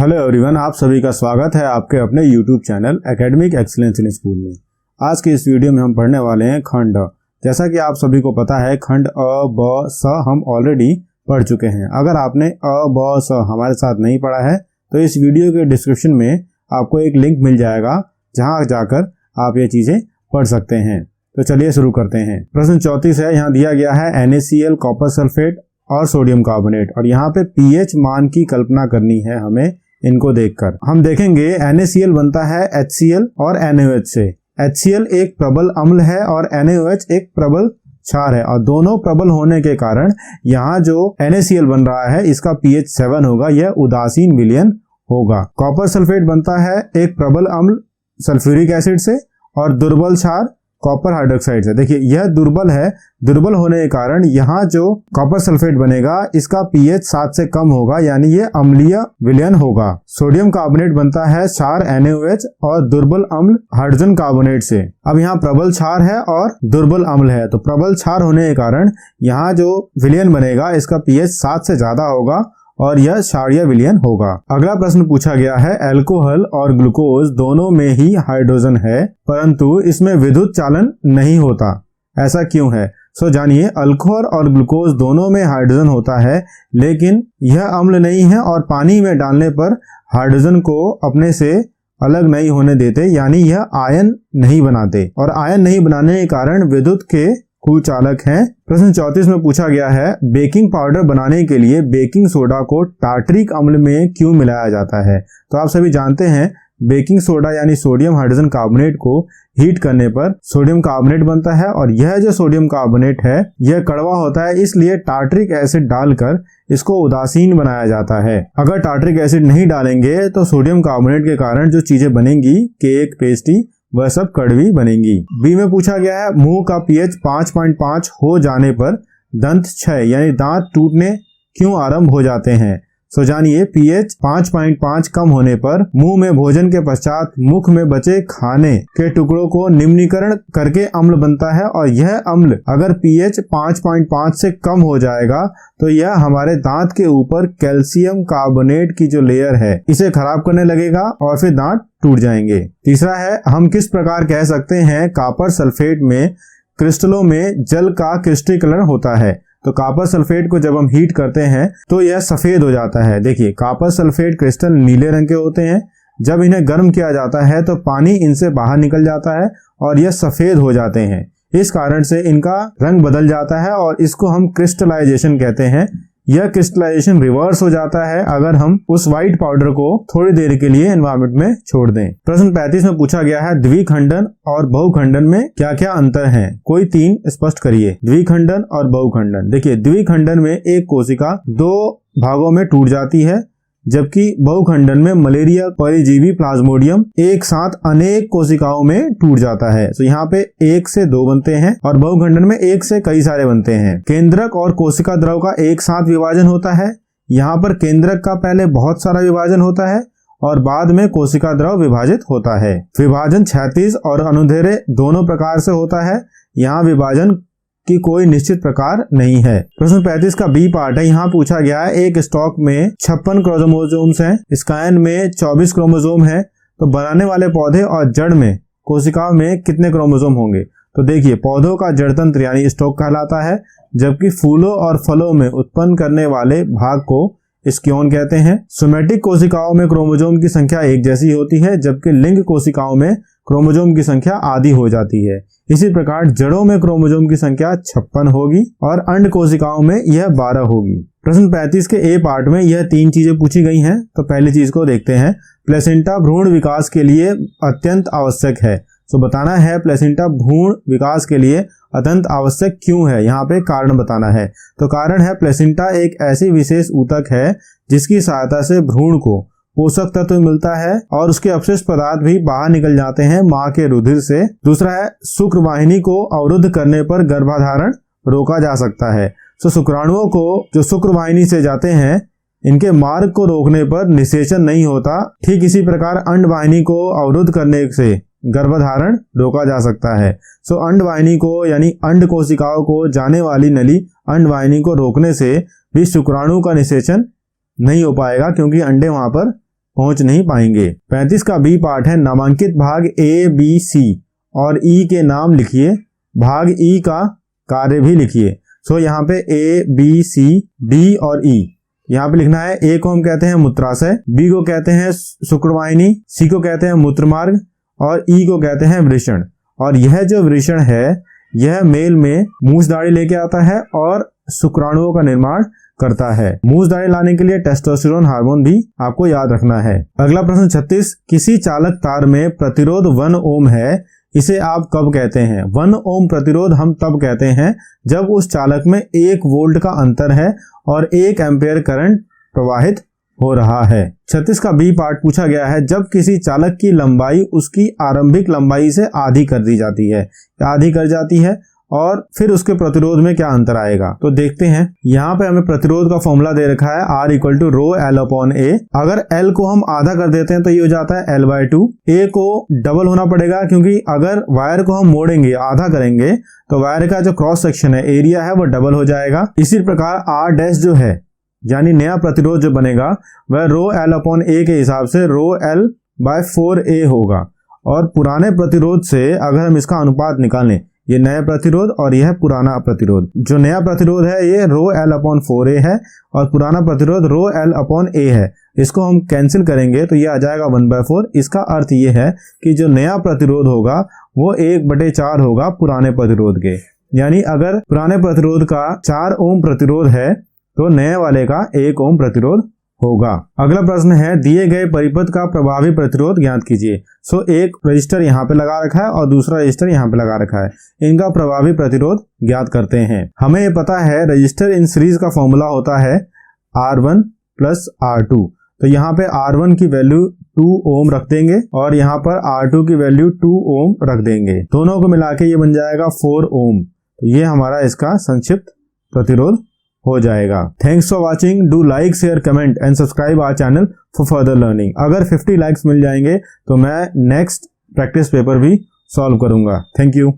Hello everyone, आप सभी का स्वागत है आपके अपने YouTube channel academic excellence in school में। आज की इस वीडियो में हम पढ़ने वाले हैं खंड अ। जैसा कि आप सभी को पता है, खंड अ ब स हम ऑलरेडी पढ़ चुके हैं। अगर आपने अ ब स हमारे साथ नहीं पढ़ा है तो इस वीडियो के डिस्क्रिप्शन में आपको एक लिंक मिल जाएगा, जहां जाकर आप ये चीजें पढ़ सकते हैं। तो चलिए शुरू करते हैं। प्रश्न 34 है। यहाँ दिया गया है NaCl, कॉपर सल्फेट और सोडियम कार्बोनेट, और यहाँ पे pH मान की कल्पना करनी है हमें। इनको देखकर हम देखेंगे NaCl बनता है HCl और NaOH से। HCl एक प्रबल अम्ल है और NaOH एक प्रबल क्षार है, और दोनों प्रबल होने के कारण यहाँ जो NaCl बन रहा है इसका pH 7 होगा, यह उदासीन विलयन होगा। कॉपर सल्फेट बनता है एक प्रबल अम्ल सल्फ्यूरिक एसिड से और दुर्बल क्षार कॉपर हाइड्रोक्साइड से। देखिए यह दुर्बल है, दुर्बल होने के कारण यहाँ जो कॉपर सल्फेट बनेगा इसका pH 7 से कम होगा, यानी ये अम्लीय विलयन होगा। सोडियम कार्बोनेट बनता है क्षार NaOH और दुर्बल अम्ल हाइड्रोजन कार्बोनेट से। अब यहाँ प्रबल क्षार है और दुर्बल अम्ल है, तो प्रबल क्षार होने के कारण यहाँ जो विलयन बनेगा इसका pH 7 से ज्यादा होगा और यह क्षारीय विलयन होगा। अगला प्रश्न पूछा गया है, अल्कोहल और ग्लूकोज दोनों में ही हाइड्रोजन है परंतु इसमें विद्युत चालन नहीं होता, ऐसा क्यों है? जानिए, अल्कोहल और ग्लूकोज दोनों में हाइड्रोजन होता है, लेकिन यह अम्ल नहीं है और पानी में डालने पर हाइड्रोजन को अपने से अलग नहीं होने देते, यानी यह आयन नहीं बनाते, और आयन नहीं बनाने के कारण विद्युत के कुचालक हैं। प्रश्न 34 में पूछा गया है, बेकिंग पाउडर बनाने के लिए बेकिंग सोडा को टार्टरिक अम्ल में क्यों मिलाया जाता है? तो आप सभी जानते हैं बेकिंग सोडा यानी सोडियम हाइड्रोजन कार्बोनेट को हीट करने पर सोडियम कार्बोनेट बनता है, और यह जो सोडियम कार्बोनेट है यह कड़वा होता है, इसलिए टार्टरिक एसिड डालकर इसको उदासीन बनाया जाता है। अगर टार्टरिक एसिड नहीं डालेंगे तो सोडियम कार्बोनेट के कारण जो चीजें बनेंगी, केक, पेस्ट्री, वह सब कड़वी बनेंगी। बी में पूछा गया है, मुंह का pH 5.5 हो जाने पर दंत क्षय यानी दांत टूटने क्यों आरंभ हो जाते हैं? जानिए, pH 5.5 कम होने पर मुंह में भोजन के पश्चात मुख में बचे खाने के टुकड़ों को निम्नीकरण करके अम्ल बनता है, और यह अम्ल अगर pH 5.5 से कम हो जाएगा तो यह हमारे दांत के ऊपर कैल्शियम कार्बोनेट की जो लेयर है इसे खराब करने लगेगा और फिर दांत टूट जाएंगे। तीसरा है, हम किस प्रकार कह सकते हैं कॉपर सल्फेट में क्रिस्टलों में जल का क्रिस्टलीकरण होता है? तो कॉपर सल्फेट को जब हम हीट करते हैं तो यह सफेद हो जाता है। देखिए, कॉपर सल्फेट क्रिस्टल नीले रंग के होते हैं, जब इन्हें गर्म किया जाता है तो पानी इनसे बाहर निकल जाता है और यह सफेद हो जाते हैं। इस कारण से इनका रंग बदल जाता है और इसको हम क्रिस्टलाइजेशन कहते हैं। यह क्रिस्टलाइजेशन रिवर्स हो जाता है अगर हम उस व्हाइट पाउडर को थोड़ी देर के लिए एनवायरनमेंट में छोड़ दें। प्रश्न 35 में पूछा गया है, द्विखंडन और बहुखंडन में क्या क्या अंतर हैं? कोई 3 स्पष्ट करिए। द्विखंडन और बहुखंडन। देखिए, द्विखंडन में एक कोशिका 2 भागों में टूट जाती है, जबकि बहुखंडन में मलेरिया परिजीवी प्लाज्मोडियम एक साथ अनेक कोशिकाओं में टूट जाता है। तो यहाँ पे 1 से 2 बनते हैं और बहुखंडन में 1 से कई सारे बनते हैं। केंद्रक और कोशिका द्रव का एक साथ विभाजन होता है। यहाँ पर केंद्रक का पहले बहुत सारा विभाजन होता है और बाद में कोशिका द्रव विभाजित होता है। विभाजन क्षैतिज और अनुदैर्ध्य दोनों प्रकार से होता है। यहाँ विभाजन की कोई निश्चित प्रकार नहीं है। प्रश्न 35 का बी पार्ट है। यहाँ पूछा गया है, एक स्टॉक में 56 क्रोमोसोम्स हैं, स्कायन में 24 क्रोमोसोम है, तो बनाने वाले पौधे और जड़ में कोशिकाओं में कितने क्रोमोसोम होंगे? तो देखिए, पौधों का जड़ तंत्र यानी स्टॉक कहलाता है, जबकि फूलों और फलों में उत्पन्न करने वाले भाग को स्क्योन कहते हैं। सोमेटिक कोशिकाओं में क्रोमोसोम की संख्या एक जैसी होती है, जबकि लिंग कोशिकाओं में क्रोमोसोम की संख्या आधी हो जाती है। इसी प्रकार जड़ों में क्रोमोसोम की संख्या 56 होगी और अंड कोशिकाओं में यह 12 होगी। प्रश्न 35 के ए पार्ट में यह 3 चीजें पूछी गई हैं। तो पहली चीज को देखते हैं, प्लेसेंटा भ्रूण विकास के लिए अत्यंत आवश्यक है। तो बताना है प्लेसेंटा भ्रूण विकास के लिए अत्यंत आवश्यक क्यों है, यहाँ पे कारण बताना है। तो कारण है, प्लेसेंटा एक ऐसी विशेष ऊतक है जिसकी सहायता से भ्रूण को पोषक तत्व मिलता है और उसके अपशिष्ट पदार्थ भी बाहर निकल जाते हैं मां के रुधिर से। दूसरा है, शुक्रवाहिनी को अवरुद्ध करने पर गर्भाधारण रोका जा सकता है। तो शुक्राणुओं को जो शुक्रवाहिनी से जाते हैं इनके मार्ग को रोकने पर निषेचन नहीं होता। ठीक इसी प्रकार अंडवाहिनी को अवरुद्ध करने से गर्भधारण रोका जा सकता है। अंडवाहिनी को यानी अंड कोशिकाओं को जाने वाली नली अंडवाहिनी को रोकने से भी शुक्राणु का निषेचन नहीं हो पाएगा, क्योंकि अंडे वहां पर पहुंच नहीं पाएंगे। 35 का बी पार्ट है, नामांकित भाग ए बी सी और ई के नाम लिखिए, भाग ई का कार्य भी लिखिए। सो यहाँ पे ए बी सी डी और ई यहाँ पे लिखना है। ए को हम कहते हैं मूत्राशय, बी को कहते हैं शुक्रवाहिनी, सी को कहते हैं मूत्रमार्ग और ई को कहते हैं वृषण। और यह जो वृषण है यह मेल में मूछ दाढ़ी लेके आता है और शुक्राणुओं का निर्माण करता है। मूछ दाढ़ी लाने के लिए टेस्टोस्टेरोन हार्मोन भी आपको याद रखना है। अगला प्रश्न 36, किसी चालक तार में प्रतिरोध 1 ओम है, इसे आप कब कहते हैं? 1 ओम प्रतिरोध हम तब कहते हैं जब उस चालक में 1 वोल्ट का अंतर है और 1 एम्पेयर करंट प्रवाहित हो रहा है। 36 का बी पार्ट पूछा गया है, जब किसी चालक की लंबाई उसकी आरंभिक लंबाई से आधी कर दी जाती है, आधी कर जाती है और फिर उसके प्रतिरोध में क्या अंतर आएगा? तो देखते हैं। यहाँ पे हमें प्रतिरोध का फॉर्मूला दे रखा है R = rho L upon A। अगर L को हम आधा कर देते हैं तो ये हो जाता है L/2। A को डबल होना पड़ेगा क्योंकि अगर वायर को हम मोड़ेंगे, आधा करेंगे तो वायर का जो क्रॉस सेक्शन है, एरिया है, वो डबल हो जाएगा। इसी प्रकार R' जो है यानी नया प्रतिरोध जो बनेगा वह रो L अपॉन A के हिसाब से रो L/4A होगा। और पुराने प्रतिरोध से अगर हम इसका अनुपात निकालें, ये नया प्रतिरोध और यह पुराना प्रतिरोध, जो नया प्रतिरोध है ये रो L/4A है और पुराना प्रतिरोध रो L/A है। इसको हम कैंसिल करेंगे तो ये आ जाएगा 1/4। इसका अर्थ ये है कि जो नया प्रतिरोध होगा वो 1/4 होगा पुराने प्रतिरोध के। यानी अगर पुराने प्रतिरोध का 4 ओम प्रतिरोध है तो नए वाले का 1 ओम प्रतिरोध होगा। अगला प्रश्न है, दिए गए परिपथ का प्रभावी प्रतिरोध ज्ञात कीजिए। सो एक रजिस्टर यहाँ पे लगा रखा है और दूसरा रजिस्टर यहाँ पे लगा रखा है, इनका प्रभावी प्रतिरोध ज्ञात करते हैं। हमें ये पता है रजिस्टर इन सीरीज का फॉर्मूला होता है R1 + R2। तो यहाँ पे R1 की वैल्यू 2 ओम रख देंगे और यहाँ पर R2 की वैल्यू 2 ओम रख देंगे। दोनों को मिला के ये बन जाएगा 4 ओम। तो ये हमारा इसका संक्षिप्त प्रतिरोध हो जाएगा। Thanks for watching. Do like, share, comment and subscribe our channel for further learning. अगर 50 लाइक्स मिल जाएंगे तो मैं नेक्स्ट प्रैक्टिस पेपर भी सॉल्व करूंगा। Thank you.